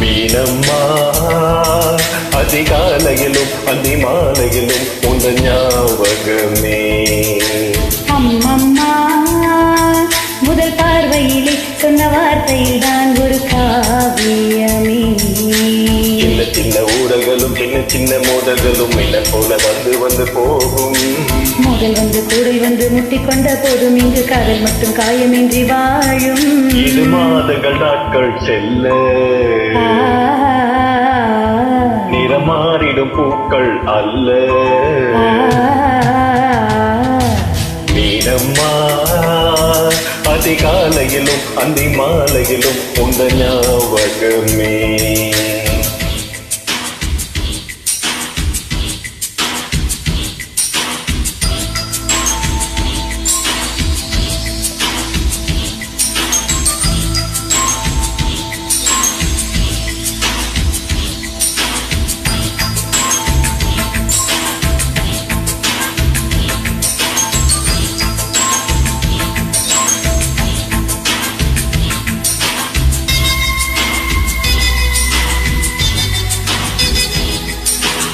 மீனம்மா அதிகாலையிலும் அந்தி மாலையிலும் உந்த ஞாபகமே. அம்மம்மா முதல் பார்வையிலே சொன்ன வார்த்தையில் தான் ஒரு காவியமே. சின்ன சின்ன ஊடல்களும் சின்ன சின்ன மோதல்களும் என்ன போல வந்து வந்து போகும். முதல் வந்து கூடல் வந்து முட்டிக்கொண்ட போதும் இங்கு காதல் மட்டும் காயமின்றி வாழும். இது மாதங்கள் நாட்கள் செல்ல நிறமாறிடும் பூக்கள் அல்ல. மீனம்மா அதிகாலையிலும் அந்தி மாலையிலும் உந்த ஞாபகமே.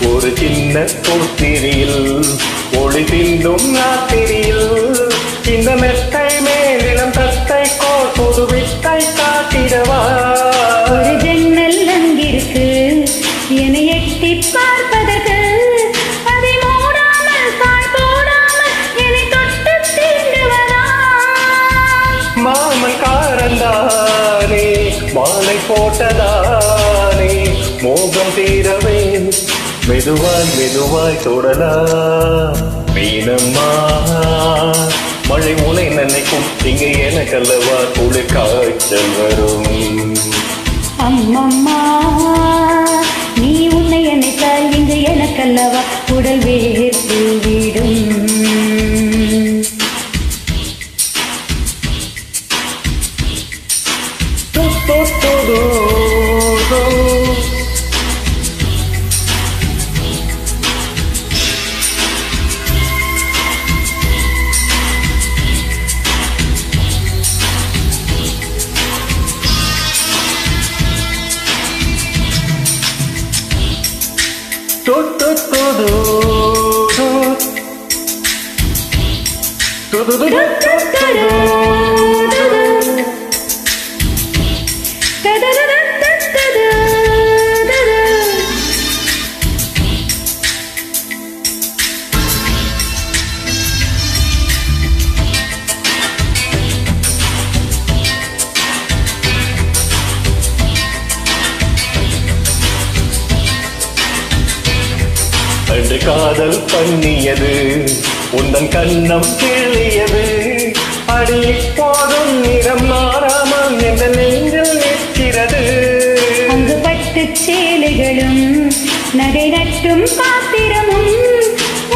ஒரு சின்ன பூத்திரியில் ஒளி தின்னும் ராத்திரியில் இந்த மெத்தை மேலிடம் தத்தை கோடு வித்தை காட்டிடவா. ஒரு ஜன்னல் அங்கிருக்கு என்னை எட்டி பார்ப்பதற்கு, அதை மூடாமல் பாய் போடாமல் என்னை தொட்டு தீண்டுவதா. மாமன் காரந்தானே மாலை போட்டதானே மோகம் தீரவே மெதுவாய் மெதுவாய் தொடலாம். மீனம்மா மழை உனை நினைக்கும் இங்கே எனக்கல்லவா குளிர் காய்ச்சல் வரும். அம்மம்மா நீ உன்னை நினைத்தால் இங்கு எனக்கல்லவா உடல் வேர்த்து விடும். அன்று காதல் பண்ணியது உந்தன் கண்ணம் கிள்ளியது. அடி போதும் நிறம் மாறாமல் என்ற நெஞ்சில் நிற்கிறது. அங்கு பட்டு சேலைகளும் நகை நட்டும் பாத்திரமும்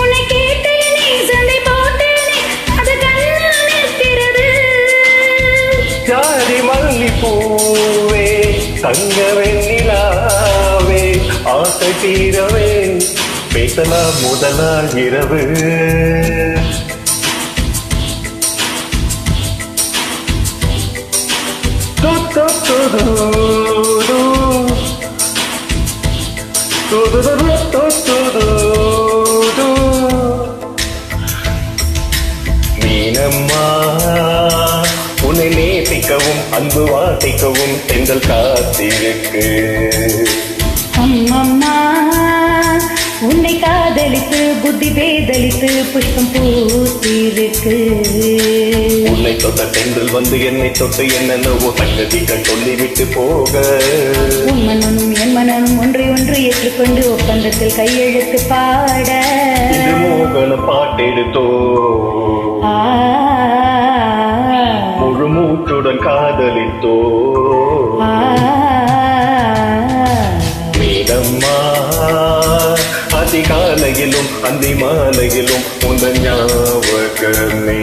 உன்னை கேட்டேனே சந்தை போட்டேனே அது கண்ணில் நிற்கிறது. ஜாதி மல்லி பூவே தங்க வெண்ணிலாவே ஆசை தீரவே பேசலாம் முதல் நாள் இரவு. மீனம்மா உன்னை நேசிக்கவும் அன்பு வாசிக்கவும் செங்கல் காத்திருக்கு. அம்மம்மா உன்னை காதலித்து புத்தி பேதலித்து புஷ்பம் பூத்திருக்கு. உன்னை தொட்ட தென்றல் வந்து என்னை தொட்டு என்னென்னவோ சங்கதிகள் சொல்லிவிட்டு போக, உன் மனனும் என் மனனும் ஒன்றை ஒன்று ஏற்றுக்கொண்டு ஒப்பந்தத்தில் கையெழுத்து பாட இது மோகன பாட்டெடுத்தோ முழு மூச்சுடன் காதலித்தோ. மீனம்மா அதிகாலையிலும் அந்தி மாலையிலும் உந்த ஞாபகமே.